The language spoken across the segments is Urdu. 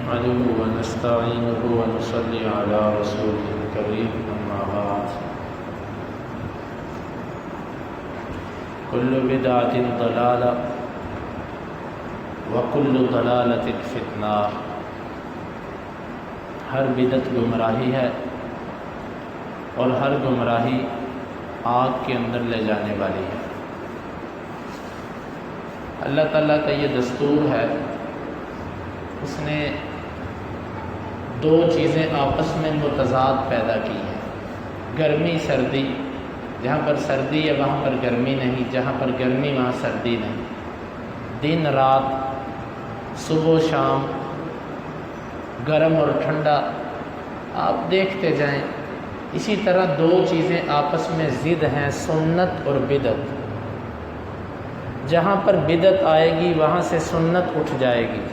نحمده ونستعينه ونصلي على رسوله الكريم أما بعد كل بدعة ضلالة وكل ضلالة في النار۔ ہر بدعت گمراہی ہے اور ہر گمراہی آگ کے اندر لے جانے والی ہے۔ اللہ تعالیٰ کا یہ دستور ہے، اس نے دو چیزیں آپس میں متضاد پیدا کی ہیں، گرمی سردی، جہاں پر سردی ہے وہاں پر گرمی نہیں، جہاں پر گرمی وہاں سردی نہیں، دن رات، صبح و شام، گرم اور ٹھنڈا، آپ دیکھتے جائیں۔ اسی طرح دو چیزیں آپس میں ضد ہیں، سنت اور بدعت۔ جہاں پر بدعت آئے گی وہاں سے سنت اٹھ جائے گی،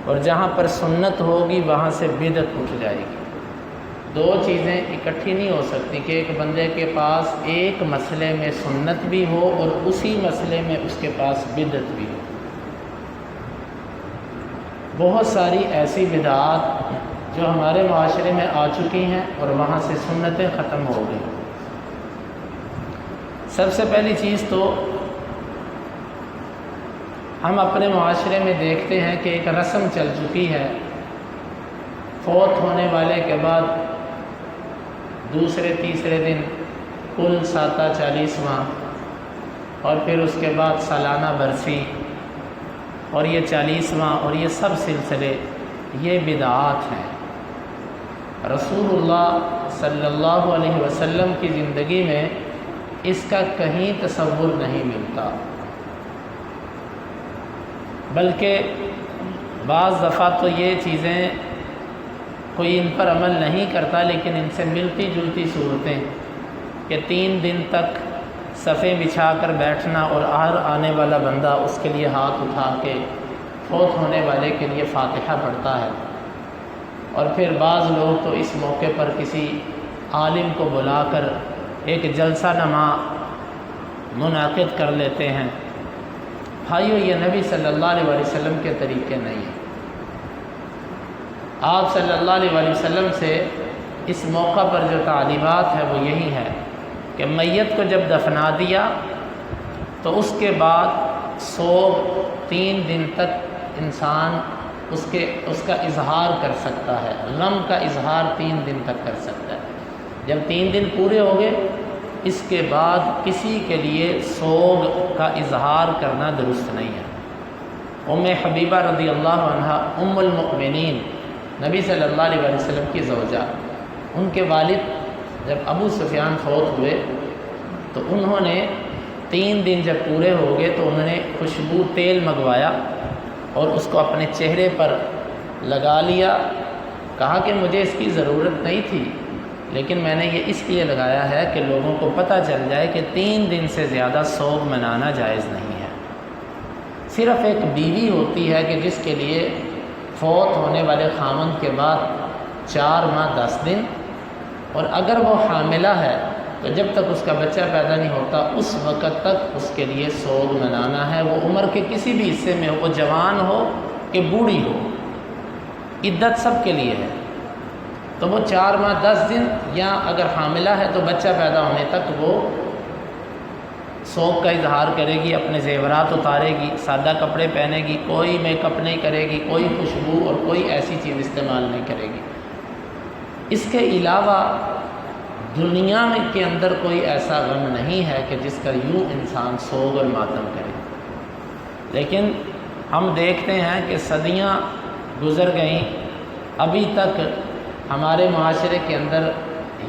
اور جہاں پر سنت ہوگی وہاں سے بدعت اٹھ جائے گی۔ دو چیزیں اکٹھی نہیں ہو سکتی کہ ایک بندے کے پاس ایک مسئلے میں سنت بھی ہو اور اسی مسئلے میں اس کے پاس بدعت بھی ہو۔ بہت ساری ایسی بدعات جو ہمارے معاشرے میں آ چکی ہیں اور وہاں سے سنتیں ختم ہو گئی۔ سب سے پہلی چیز تو ہم اپنے معاشرے میں دیکھتے ہیں کہ ایک رسم چل چکی ہے، فوت ہونے والے کے بعد دوسرے تیسرے دن کل ساتہ 40واں، اور پھر اس کے بعد سالانہ برسی، اور یہ 40واں، اور یہ سب سلسلے، یہ بدعات ہیں۔ رسول اللہ صلی اللہ علیہ وسلم کی زندگی میں اس کا کہیں تصور نہیں ملتا، بلکہ بعض دفعہ تو یہ چیزیں کوئی ان پر عمل نہیں کرتا، لیکن ان سے ملتی جلتی صورتیں کہ 3 دن تک صفیں بچھا کر بیٹھنا اور ہر آنے والا بندہ اس کے لیے ہاتھ اٹھا کے فوت ہونے والے کے لیے فاتحہ پڑھتا ہے، اور پھر بعض لوگ تو اس موقع پر کسی عالم کو بلا کر ایک جلسہ نما منعقد کر لیتے ہیں۔ بھائیو، یہ نبی صلی اللہ علیہ وسلم کے طریقے نہیں ہیں۔ آپ صلی اللہ علیہ وسلم سے اس موقع پر جو تعلیمات ہے وہ یہی ہے کہ میت کو جب دفنا دیا تو اس کے بعد سوگ 3 دن تک انسان اس کا اظہار کر سکتا ہے، غم کا اظہار 3 دن تک کر سکتا ہے۔ جب 3 دن پورے ہو گئے، اس کے بعد کسی کے لیے سوگ کا اظہار کرنا درست نہیں ہے۔ ام حبیبہ رضی اللہ عنہ، ام المؤمنین، نبی صلی اللہ علیہ وسلم کی زوجہ، ان کے والد جب ابو سفیان فوت ہوئے تو انہوں نے 3 دن جب پورے ہو گئے تو انہوں نے خوشبو تیل منگوایا اور اس کو اپنے چہرے پر لگا لیا۔ کہا کہ مجھے اس کی ضرورت نہیں تھی، لیکن میں نے یہ اس لیے لگایا ہے کہ لوگوں کو پتہ چل جائے کہ 3 دن سے زیادہ سوگ منانا جائز نہیں ہے۔ صرف ایک بیوی ہوتی ہے کہ جس کے لیے فوت ہونے والے خامند کے بعد 4 ماہ 10 دن، اور اگر وہ حاملہ ہے تو جب تک اس کا بچہ پیدا نہیں ہوتا اس وقت تک اس کے لیے سوگ منانا ہے، وہ عمر کے کسی بھی حصے میں ہو، وہ جوان ہو کہ بوڑھی ہو، عدت سب کے لیے ہے۔ تو وہ 4 ماہ 10 دن، یا اگر حاملہ ہے تو بچہ پیدا ہونے تک وہ سوگ کا اظہار کرے گی، اپنے زیورات اتارے گی، سادہ کپڑے پہنے گی، کوئی میک اپ نہیں کرے گی، کوئی خوشبو اور کوئی ایسی چیز استعمال نہیں کرے گی۔ اس کے علاوہ دنیا میں کے اندر کوئی ایسا غم نہیں ہے کہ جس کا یوں انسان سوگ اور ماتم کرے۔ لیکن ہم دیکھتے ہیں کہ صدیاں گزر گئیں، ابھی تک ہمارے معاشرے کے اندر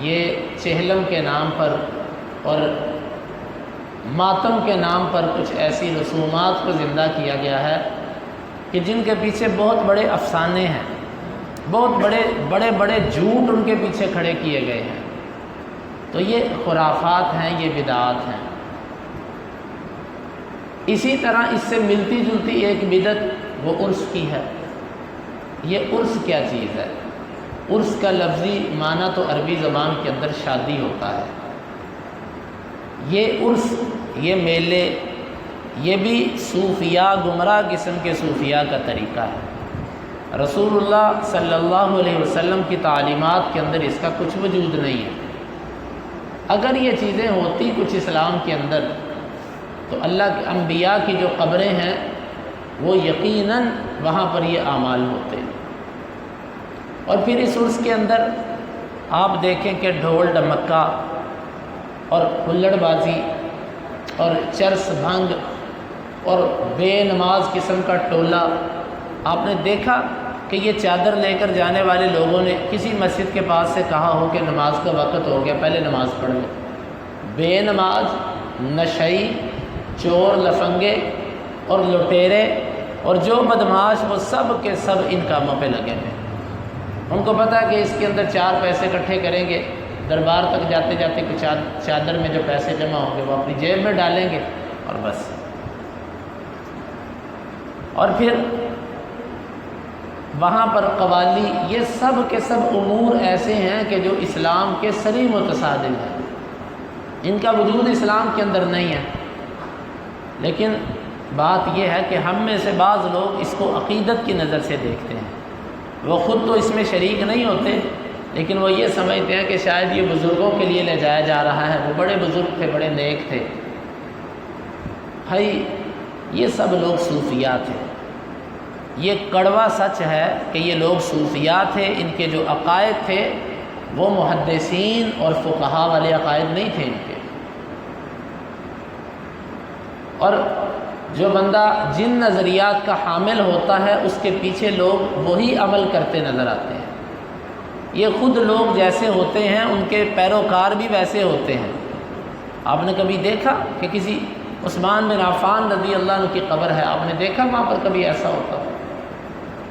یہ چہلم کے نام پر اور ماتم کے نام پر کچھ ایسی رسومات کو زندہ کیا گیا ہے کہ جن کے پیچھے بہت بڑے افسانے ہیں، بہت بڑے جھوٹ ان کے پیچھے کھڑے کیے گئے ہیں۔ تو یہ خرافات ہیں، یہ بدعات ہیں۔ اسی طرح اس سے ملتی جلتی ایک بدعت وہ عرس کی ہے۔ یہ عرس کیا چیز ہے؟ عرس کا لفظی معنی تو عربی زبان کے اندر شادی ہوتا ہے۔ یہ عرس، یہ میلے، یہ بھی صوفیاء، گمراہ قسم کے صوفیاء کا طریقہ ہے رسول اللہ صلی اللہ علیہ وسلم کی تعلیمات کے اندر اس کا کچھ وجود نہیں ہے۔ اگر یہ چیزیں ہوتی کچھ اسلام کے اندر تو اللہ کے انبیاء کی جو قبریں ہیں وہ یقیناً وہاں پر یہ اعمال ہوتے ہیں۔ اور پھر اس عرس کے اندر آپ دیکھیں کہ ڈھول ڈمکا اور ہلڑ بازی اور چرس بھنگ اور بے نماز قسم کا ٹولہ، آپ نے دیکھا کہ یہ چادر لے کر جانے والے لوگوں نے کسی مسجد کے پاس سے کہا ہو کہ نماز کا وقت ہو گیا، پہلے نماز پڑھ لیں۔ بے نماز، نشئی، چور لفنگے اور لٹیرے اور جو بدماش وہ سب کے سب ان کاموں پہ لگے ہیں۔ ان کو پتہ ہے کہ اس کے اندر 4 پیسے اکٹھے کریں گے، دربار تک جاتے جاتے کہ چادر میں جو پیسے جمع ہوں گے وہ اپنی جیب میں ڈالیں گے اور بس۔ اور پھر وہاں پر قوالی، یہ سب کے سب امور ایسے ہیں کہ جو اسلام کے صریح متصادم ہیں، ان کا وجود اسلام کے اندر نہیں ہے۔ لیکن بات یہ ہے کہ ہم میں سے بعض لوگ اس کو عقیدت کی نظر سے دیکھتے ہیں، وہ خود تو اس میں شریک نہیں ہوتے لیکن وہ یہ سمجھتے ہیں کہ شاید یہ بزرگوں کے لیے لے جایا جا رہا ہے، وہ بڑے بزرگ تھے، بڑے نیک تھے۔ بھائی یہ سب لوگ صوفیاء تھے، یہ کڑوا سچ ہے کہ یہ لوگ صوفیاء تھے، ان کے جو عقائد تھے وہ محدثین اور فقہاء والے عقائد نہیں تھے ان کے۔ اور جو بندہ جن نظریات کا حامل ہوتا ہے اس کے پیچھے لوگ وہی عمل کرتے نظر آتے ہیں۔ یہ خود لوگ جیسے ہوتے ہیں ان کے پیروکار بھی ویسے ہوتے ہیں۔ آپ نے کبھی دیکھا کہ کسی عثمان بن عفان رضی اللہ عنہ کی قبر ہے، آپ نے دیکھا وہاں پر کبھی ایسا ہوتا؟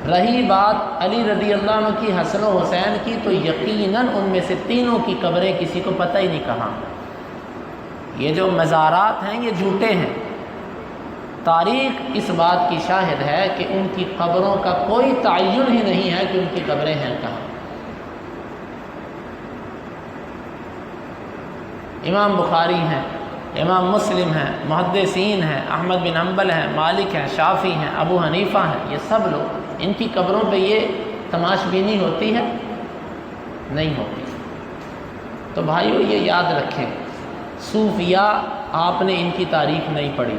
رہی بات علی رضی اللہ عنہ کی، حسن و حسین کی، تو یقیناً ان میں سے تینوں کی قبریں کسی کو پتہ ہی نہیں کہاں۔ یہ جو مزارات ہیں یہ جھوٹے ہیں۔ تاریخ اس بات کی شاہد ہے کہ ان کی قبروں کا کوئی تعین ہی نہیں ہے کہ ان کی قبریں ہیں کہاں۔ امام بخاری ہیں، امام مسلم ہیں، محدثین ہیں، احمد بن حنبل ہیں، مالک ہیں، شافعی ہیں، ابو حنیفہ ہیں، یہ سب لوگ، ان کی قبروں پہ یہ تماش بینی ہوتی ہے؟ نہیں ہوتی۔ تو بھائیو یہ یاد رکھیں، صوفیاء آپ نے ان کی تاریخ نہیں پڑھی،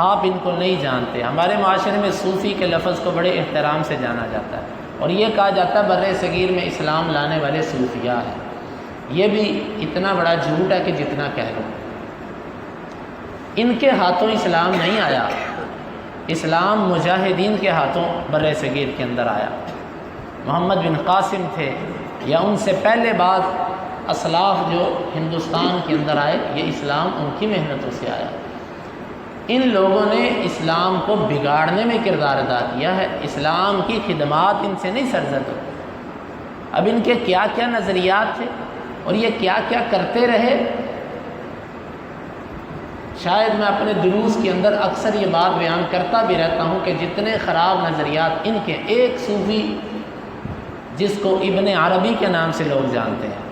آپ ان کو نہیں جانتے۔ ہمارے معاشرے میں صوفی کے لفظ کو بڑے احترام سے جانا جاتا ہے اور یہ کہا جاتا ہے بر صغیر میں اسلام لانے والے صوفیاء ہیں۔ یہ بھی اتنا بڑا جھوٹ ہے کہ جتنا کہہ لو۔ ان کے ہاتھوں اسلام نہیں آیا، اسلام مجاہدین کے ہاتھوں بر صغیر کے اندر آیا۔ محمد بن قاسم تھے یا ان سے پہلے بعد اسلاف جو ہندوستان کے اندر آئے، یہ اسلام ان کی محنتوں سے آیا۔ ان لوگوں نے اسلام کو بگاڑنے میں کردار ادا کیا ہے، اسلام کی خدمات ان سے نہیں سرزد ہوتی۔ اب ان کے کیا کیا نظریات تھے اور یہ کیا کیا کرتے رہے، شاید میں اپنے دروس کے اندر اکثر یہ بات بیان کرتا بھی رہتا ہوں کہ جتنے خراب نظریات ان کے، ایک صوفی جس کو ابن عربی کے نام سے لوگ جانتے ہیں،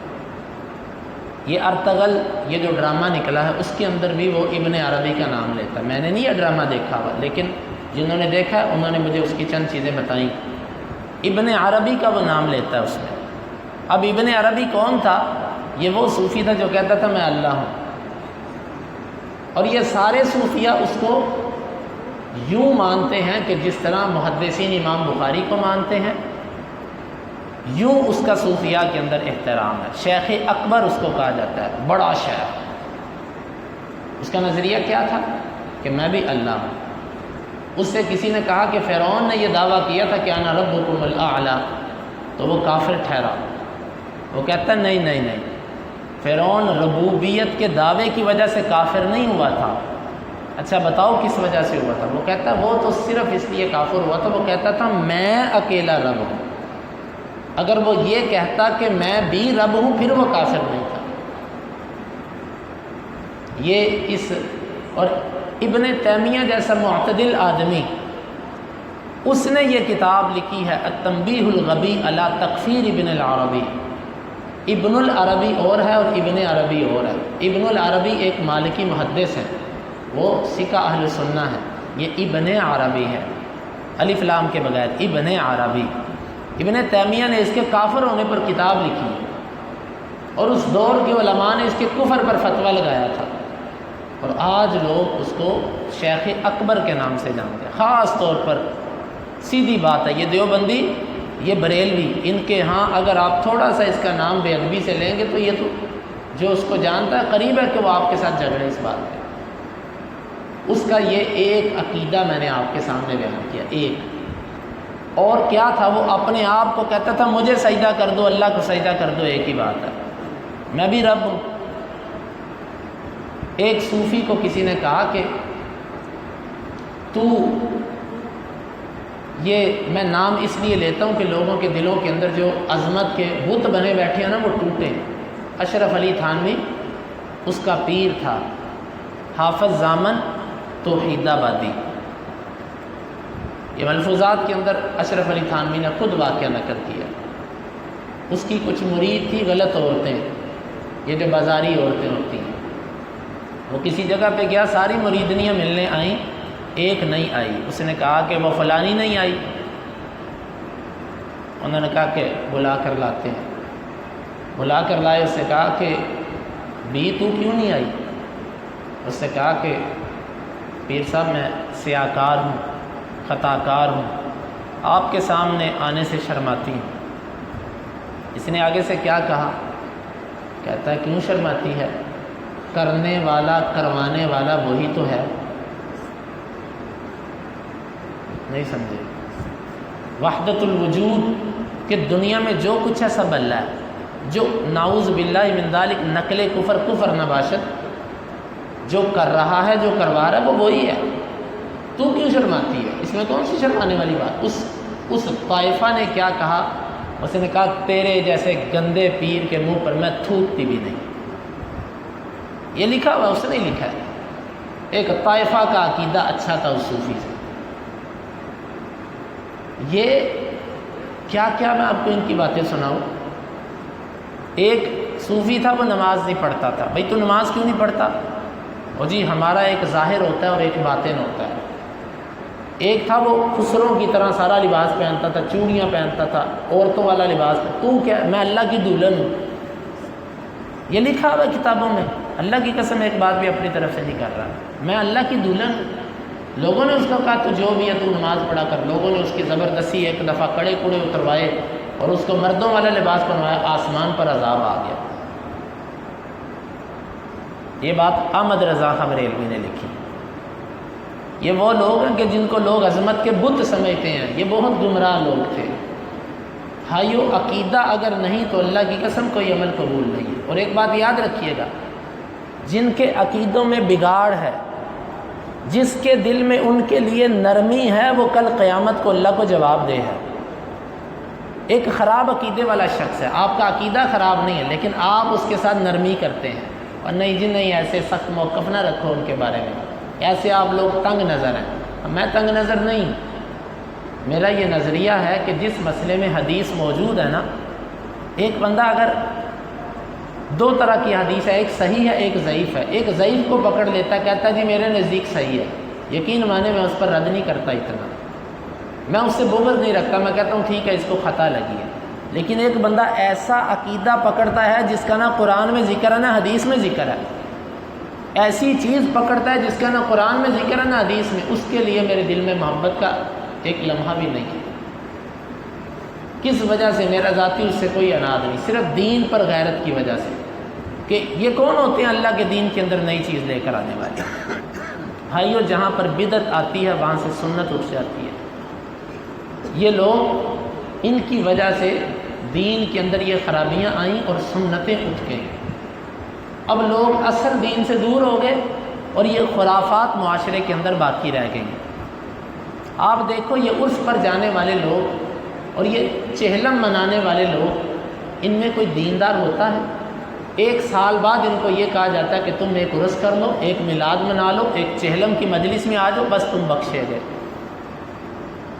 یہ ارطغرل یہ جو ڈرامہ نکلا ہے اس کے اندر بھی وہ ابن عربی کا نام لیتا ہے۔ میں نے نہیں یہ ڈرامہ دیکھا ہوا، لیکن جنہوں نے دیکھا ہے انہوں نے مجھے اس کی چند چیزیں بتائیں۔ ابن عربی کا وہ نام لیتا ہے اس میں۔ اب ابن عربی کون تھا؟ یہ وہ صوفی تھا جو کہتا تھا میں اللہ ہوں، اور یہ سارے صوفیاء اس کو یوں مانتے ہیں کہ جس طرح محدثین امام بخاری کو مانتے ہیں، یوں اس کا صوفیاء کے اندر احترام ہے۔ شیخ اکبر اس کو کہا جاتا ہے، بڑا شیخ۔ اس کا نظریہ کیا تھا کہ میں بھی اللہ ہوں۔ اس سے کسی نے کہا کہ فرعون نے یہ دعویٰ کیا تھا کہ انا ربکم الاعلی، تو وہ کافر ٹھہرا۔ وہ کہتا نہیں نہیں نہیں، فرعون ربوبیت کے دعوے کی وجہ سے کافر نہیں ہوا تھا۔ اچھا بتاؤ کس وجہ سے ہوا تھا؟ وہ کہتا وہ تو صرف اس لیے کافر ہوا تھا، وہ کہتا تھا میں اکیلا رب ہوں۔ اگر وہ یہ کہتا کہ میں بھی رب ہوں پھر وہ کافر نہیں تھا۔ یہ اس اور ابن تیمیہ جیسا معتدل آدمی، اس نے یہ کتاب لکھی ہے التنبیہ الغبی علی تکفیر ابن العربی۔ ابن العربی اور ہے اور ابن عربی اور ہے۔ ابن العربی ایک مالکی محدث ہے، وہ سکہ اہل سنہ ہے، یہ ابن عربی ہے۔ الف لام کے بغیر، ابن عربی۔ ابن تیمیہ نے اس کے کافر ہونے پر کتاب لکھی ہے، اور اس دور کے علماء نے اس کے کفر پر فتویٰ لگایا تھا، اور آج لوگ اس کو شیخ اکبر کے نام سے جانتے ہیں۔ خاص طور پر سیدھی بات ہے، یہ دیوبندی، یہ بریلوی، ان کے ہاں اگر آپ تھوڑا سا اس کا نام بے ادبی سے لیں گے تو یہ تو جو اس کو جانتا ہے قریب ہے کہ وہ آپ کے ساتھ جھگڑے اس بات پہ۔ اس کا یہ ایک عقیدہ میں نے آپ کے سامنے بیان کیا، ایک، اور کیا تھا، وہ اپنے آپ کو کہتا تھا مجھے سجدہ کر دو، اللہ کو سجدہ کر دو، ایک ہی بات ہے، میں بھی رب ہوں۔ ایک صوفی کو کسی نے کہا کہ تو یہ میں نام اس لیے لیتا ہوں کہ لوگوں کے دلوں کے اندر جو عظمت کے بت بنے بیٹھے ہیں نا وہ ٹوٹے۔ اشرف علی تھانوی اس کا پیر تھا، حافظ زامن توحید آبادی۔ یہ ملفوظات کے اندر اشرف علی تھانوی نے خود واقعہ نقل کیا۔ اس کی کچھ مرید تھی غلط عورتیں، یہ جو بازاری عورتیں ہوتی ہیں، وہ کسی جگہ پہ گیا، ساری مریدنیاں ملنے آئیں، ایک نہیں آئی۔ اس نے کہا کہ وہ فلانی نہیں آئی، انہوں نے کہا کہ بلا کر لاتے ہیں، بلا کر لائے۔ اس نے کہا کہ بھی تو کیوں نہیں آئی؟ اس نے کہا کہ پیر صاحب میں سیاہ کار ہوں، خطا کار ہوں، آپ کے سامنے آنے سے شرماتی ہوں۔ اس نے آگے سے کیا کہا؟ کہتا ہے کیوں شرماتی ہے؟ کرنے والا کروانے والا وہی تو ہے۔ نہیں سمجھے؟ وحدت الوجود کہ دنیا میں جو کچھ ہے سب اللہ ہے، جو نعوذ باللہ من ذالک نقل کفر نباشت، جو کر رہا ہے، جو کروا رہا ہے وہ وہی ہے، تو کیوں شرماتی ہے؟ اس میں کون سی شرمانے والی بات؟ اس طائفہ نے کیا کہا؟ اس نے کہا تیرے جیسے گندے پیر کے منہ پر میں تھوکتی بھی نہیں۔ یہ لکھا ہوا، اس نے لکھا ہے۔ ایک طائفہ کا عقیدہ اچھا تھا اس صوفی سے۔ یہ کیا میں آپ کو ان کی باتیں سناؤں۔ ایک صوفی تھا، وہ نماز نہیں پڑھتا تھا۔ بھائی تو نماز کیوں نہیں پڑھتا؟ اور جی ہمارا ایک ظاہر ہوتا ہے اور ایک باطن ہوتا ہے۔ ایک تھا وہ خسروں کی طرح سارا لباس پہنتا تھا، چوڑیاں پہنتا تھا، عورتوں والا لباس۔ تو کیا؟ میں اللہ کی دلہن ہوں۔ یہ لکھا ہوا کتابوں میں۔ اللہ کی قسم ایک بات بھی اپنی طرف سے نہیں کر رہا، میں اللہ کی دلہن ہوں۔ لوگوں نے اس کو کہا تو جو بھی ہے تو نماز پڑھا کر۔ لوگوں نے اس کی زبردستی ایک دفعہ کڑے کوڑے اتروائے اور اس کو مردوں والا لباس پہنوایا، آسمان پر عذاب آ گیا۔ یہ بات احمد رضا خان بریلوی نے لکھی۔ یہ وہ لوگ ہیں کہ جن کو لوگ عظمت کے بت سمجھتے ہیں، یہ بہت گمراہ لوگ تھے۔ بھائیو، عقیدہ اگر نہیں تو اللہ کی قسم کوئی عمل قبول نہیں ہے۔ اور ایک بات یاد رکھیے گا، جن کے عقیدوں میں بگاڑ ہے، جس کے دل میں ان کے لیے نرمی ہے، وہ کل قیامت کو اللہ کو جواب دہ ہے۔ ایک خراب عقیدے والا شخص ہے، آپ کا عقیدہ خراب نہیں ہے لیکن آپ اس کے ساتھ نرمی کرتے ہیں، اور نہیں جی نہیں ایسے سخت موقف نہ رکھو ان کے بارے میں، ایسے آپ لوگ تنگ نظر ہیں۔ میں تنگ نظر نہیں، میرا یہ نظریہ ہے کہ جس مسئلے میں حدیث موجود ہے نا، ایک بندہ اگر دو طرح کی حدیث ہے، ایک صحیح ہے ایک ضعیف ہے، ایک ضعیف کو پکڑ لیتا ہے، کہتا ہے جی میرے نزدیک صحیح ہے، یقین مانے میں اس پر رد نہیں کرتا، اتنا میں اس سے بغض نہیں رکھتا، میں کہتا ہوں ٹھیک ہے اس کو خطا لگی ہے۔ لیکن ایک بندہ ایسا عقیدہ پکڑتا ہے جس کا نہ قرآن میں ذکر ہے نہ حدیث میں ذکر ہے، ایسی چیز پکڑتا ہے جس کا نہ قرآن میں ذکر ہے نہ حدیث میں، اس کے لیے میرے دل میں محبت کا ایک لمحہ بھی نہیں ہے۔ کس وجہ سے؟ میرا ذاتی اس سے کوئی اناد نہیں، صرف دین پر غیرت کی وجہ سے، کہ یہ کون ہوتے ہیں اللہ کے دین کے اندر نئی چیز لے کر آنے والے۔ بھائیو، جہاں پر بدعت آتی ہے وہاں سے سنت اٹھ جاتی ہے۔ یہ لوگ، ان کی وجہ سے دین کے اندر یہ خرابیاں آئیں اور سنتیں اٹھ گئیں۔ اب لوگ اصل دین سے دور ہو گئے اور یہ خرافات معاشرے کے اندر باقی رہ گئیں۔ آپ دیکھو یہ عرس پر جانے والے لوگ اور یہ چہلم منانے والے لوگ، ان میں کوئی دیندار ہوتا ہے؟ ایک سال بعد ان کو یہ کہا جاتا ہے کہ تم ایک عرس کر لو، ایک میلاد منا لو، ایک چہلم کی مجلس میں آ جاؤ، بس تم بخشے گئے،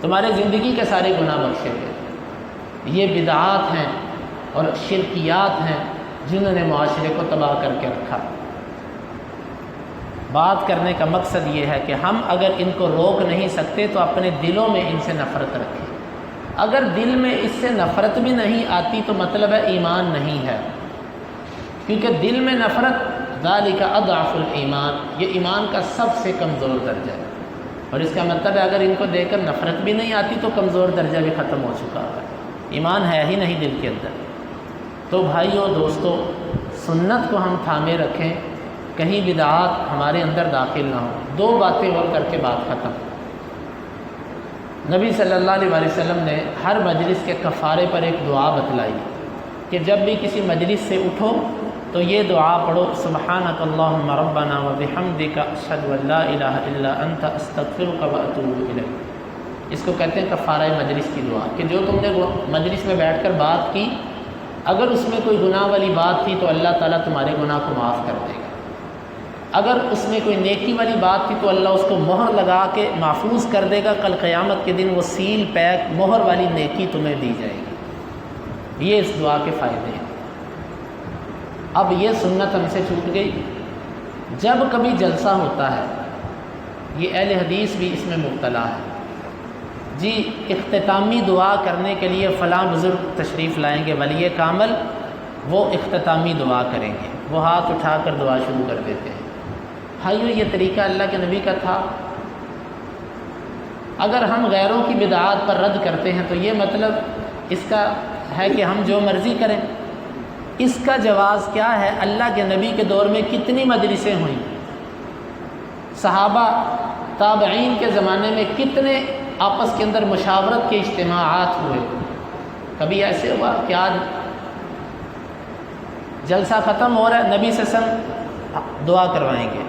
تمہارے زندگی کے سارے گناہ بخشے گئے۔ یہ بدعات ہیں اور شرکیات ہیں جنہوں نے معاشرے کو تباہ کر کے رکھا۔ بات کرنے کا مقصد یہ ہے کہ ہم اگر ان کو روک نہیں سکتے تو اپنے دلوں میں ان سے نفرت رکھیں۔ اگر دل میں اس سے نفرت بھی نہیں آتی تو مطلب ہے ایمان نہیں ہے، کیونکہ دل میں نفرت ذالک اضعف الایمان، یہ ایمان کا سب سے کمزور درجہ ہے، اور اس کا مطلب ہے اگر ان کو دیکھ کر نفرت بھی نہیں آتی تو کمزور درجہ بھی ختم ہو چکا ہے، ایمان ہے ہی نہیں دل کے اندر۔ تو بھائیو دوستو، سنت کو ہم تھامے رکھیں، کہیں بدعات ہمارے اندر داخل نہ ہوں۔ دو باتیں اور کر کے بات ختم۔ نبی صلی اللہ علیہ وسلم نے ہر مجلس کے کفارے پر ایک دعا بتلائی کہ جب بھی کسی مجلس سے اٹھو تو یہ دعا پڑھو، سبحانک اللہم ربنا وبحمدک اشہد ان لا الہ الا انت استغفرک واتوب الیک۔ اس کو کہتے ہیں کفارہ مجلس کی دعا، کہ جو تم نے مجلس میں بیٹھ کر بات کی، اگر اس میں کوئی گناہ والی بات تھی تو اللہ تعالیٰ تمہارے گناہ کو معاف کر دے گا، اگر اس میں کوئی نیکی والی بات تھی تو اللہ اس کو مہر لگا کے محفوظ کر دے گا، کل قیامت کے دن وہ سیل پیک مہر والی نیکی تمہیں دی جائے گی۔ یہ اس دعا کے فائدے ہیں۔ اب یہ سنت ہم سے چھوٹ گئی۔ جب کبھی جلسہ ہوتا ہے، یہ اہل حدیث بھی اس میں مبتلا ہے، جی اختتامی دعا کرنے کے لیے فلاں بزرگ تشریف لائیں گے ولی کامل، وہ اختتامی دعا کریں گے، وہ ہاتھ اٹھا کر دعا شروع کر دیتے ہیں۔ بھائیو یہ طریقہ اللہ کے نبی کا تھا؟ اگر ہم غیروں کی بدعات پر رد کرتے ہیں تو یہ مطلب اس کا ہے کہ ہم جو مرضی کریں؟ اس کا جواز کیا ہے؟ اللہ کے نبی کے دور میں کتنی مجلسیں ہوئیں، صحابہ تابعین کے زمانے میں کتنے آپس کے اندر مشاورت کے اجتماعات ہوئے۔ کبھی ایسے ہوا کہ آج جلسہ ختم ہو رہا ہے، نبی صلی اللہ علیہ وسلم دعا کروائیں گے،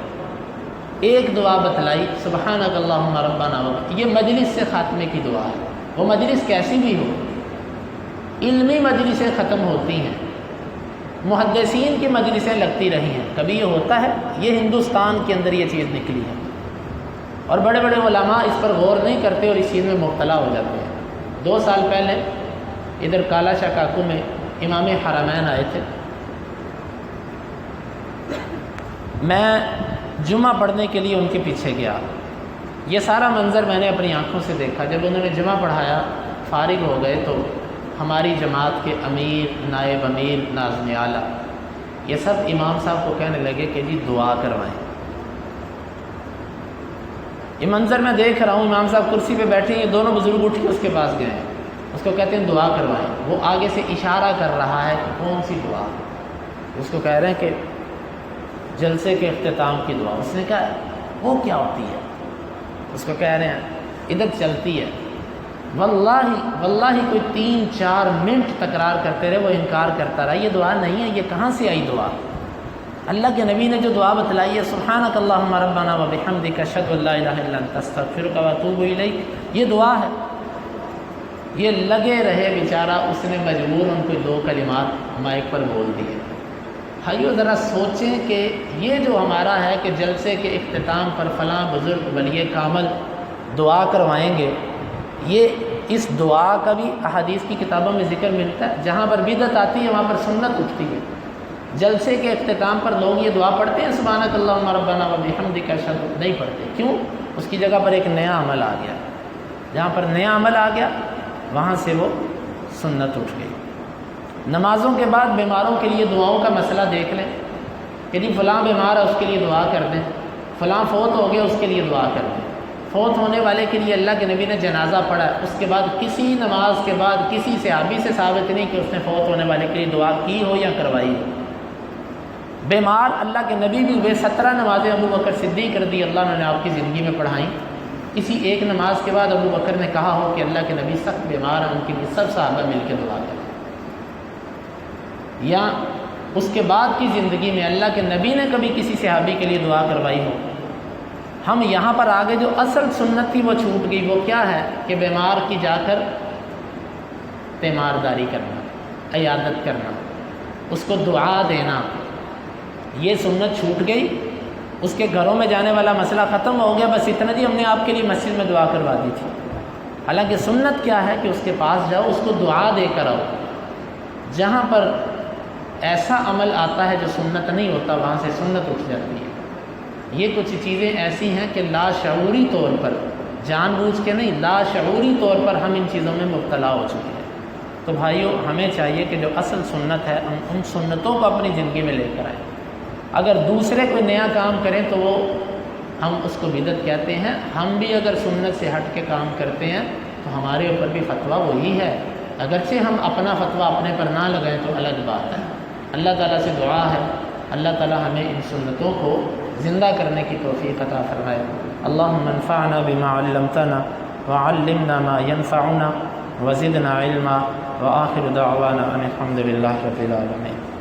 ایک دعا بتلائی سبحانک اللہم ربنا، یہ مجلس سے خاتمے کی دعا ہے۔ وہ مجلس کیسی بھی ہو، علمی مجلسیں ختم ہوتی ہیں، محدثین کی مجلسیں لگتی رہی ہیں، کبھی یہ ہوتا ہے؟ یہ ہندوستان کے اندر یہ چیز نکلی ہے، اور بڑے بڑے علماء اس پر غور نہیں کرتے اور اس چیز میں مبتلا ہو جاتے ہیں۔ 2 سال پہلے ادھر کالا شاہ کاکو میں امام حرمین آئے تھے، میں جمعہ پڑھنے کے لیے ان کے پیچھے گیا، یہ سارا منظر میں نے اپنی آنکھوں سے دیکھا۔ جب انہوں نے جمعہ پڑھایا، فارغ ہو گئے، تو ہماری جماعت کے امیر، نائب امیر، ناظم اعلیٰ، یہ سب امام صاحب کو کہنے لگے کہ جی دعا کروائیں۔ یہ منظر میں دیکھ رہا ہوں، امام صاحب کرسی پہ بیٹھے، یہ دونوں بزرگ اٹھ کے اس کے پاس گئے ہیں، اس کو کہتے ہیں دعا کروائیں۔ وہ آگے سے اشارہ کر رہا ہے کہ کون سی دعا؟ اس کو کہہ رہے ہیں کہ جلسے کے اختتام کی دعا۔ اس نے کہا وہ کیا ہوتی ہے؟ اس کو کہہ رہے ہیں ادھر چلتی ہے، واللہ کوئی 3-4 منٹ تکرار کرتے رہے، وہ انکار کرتا رہا، یہ دعا نہیں ہے، یہ کہاں سے آئی دعا؟ اللہ کے نبی نے جو دعا بتلائی ہے سبحانک اللہم ربنا وبحمدک اشہد ان لا الہ الا انت استغفرک واتوب الیک، یہ دعا ہے۔ یہ لگے رہے بیچارہ، اس نے مجبور ان کو 2 کلمات مائک پر بول دیے۔ بھائیو ذرا سوچیں کہ یہ جو ہمارا ہے کہ جلسے کے اختتام پر فلاں بزرگ ولی کامل دعا کروائیں گے، یہ اس دعا کا بھی احادیث کی کتابوں میں ذکر ملتا ہے، جہاں پر بدعت آتی ہے وہاں پر سنت اٹھتی ہے۔ جلسے کے اختتام پر لوگ یہ دعا پڑھتے ہیں سبحانک اللہم ربنا وبحمدک اشہد، نہیں پڑھتے، کیوں؟ اس کی جگہ پر ایک نیا عمل آ گیا، جہاں پر نیا عمل آ گیا وہاں سے وہ سنت اٹھ گئی۔ نمازوں کے بعد بیماروں کے لیے دعاؤں کا مسئلہ دیکھ لیں کہ جی فلاں بیمار ہے اس کے لیے دعا کر دیں، فلاں فوت ہو گیا اس کے لیے دعا کر دیں۔ فوت ہونے والے کے لیے اللہ کے نبی نے جنازہ پڑھا، اس کے بعد کسی نماز کے بعد کسی صحابی سے ثابت نہیں کہ اس نے فوت ہونے والے کے لیے دعا کی ہو یا کروائی ہو۔ بیمار اللہ کے نبی بھی ہوئے، 17 نمازیں ابو بکر صدیق رضی اللہ عنہ نے آپ کی زندگی میں پڑھائیں، کسی ایک نماز کے بعد ابو بکر نے کہا ہو کہ اللہ کے نبی سخت بیمار ہیں، ان کے لیے سب صحابہ مل کے دعا کریں، یا اس کے بعد کی زندگی میں اللہ کے نبی نے کبھی کسی صحابی کے لیے دعا کروائی ہو۔ ہم یہاں پر آگے جو اصل سنت تھی وہ چھوٹ گئی، وہ کیا ہے کہ بیمار کی جا کر تیمارداری کرنا، عیادت کرنا، اس کو دعا دینا، یہ سنت چھوٹ گئی۔ اس کے گھروں میں جانے والا مسئلہ ختم ہو گیا، بس اتنا جی ہم نے آپ کے لیے مسجد میں دعا کروا دی تھی۔ حالانکہ سنت کیا ہے کہ اس کے پاس جاؤ، اس کو دعا دے کر آؤ۔ جہاں پر ایسا عمل آتا ہے جو سنت نہیں ہوتا، وہاں سے سنت اٹھ جاتی ہے۔ یہ کچھ چیزیں ایسی ہیں کہ لاشعوری طور پر، جان بوجھ کے نہیں، لاشعوری طور پر ہم ان چیزوں میں مبتلا ہو چکے ہیں۔ تو بھائیو ہمیں چاہیے کہ جو اصل سنت ہے ان سنتوں کو اپنی زندگی میں لے کر آئیں۔ اگر دوسرے کوئی نیا کام کریں تو وہ ہم اس کو بدعت کہتے ہیں، ہم بھی اگر سنت سے ہٹ کے کام کرتے ہیں تو ہمارے اوپر بھی فتویٰ وہی ہے، اگرچہ ہم اپنا فتویٰ اپنے پر نہ لگائیں تو الگ بات ہے۔ اللہ تعالیٰ سے دعا ہے اللہ تعالیٰ ہمیں ان سنتوں کو زندہ کرنے کی توفیق عطا فرمائے۔ اللہم انفعنا بما علمتنا وعلمنا ما ينفعنا وزدنا علما وآخر دعوانا ان الحمد للہ رب العالمین۔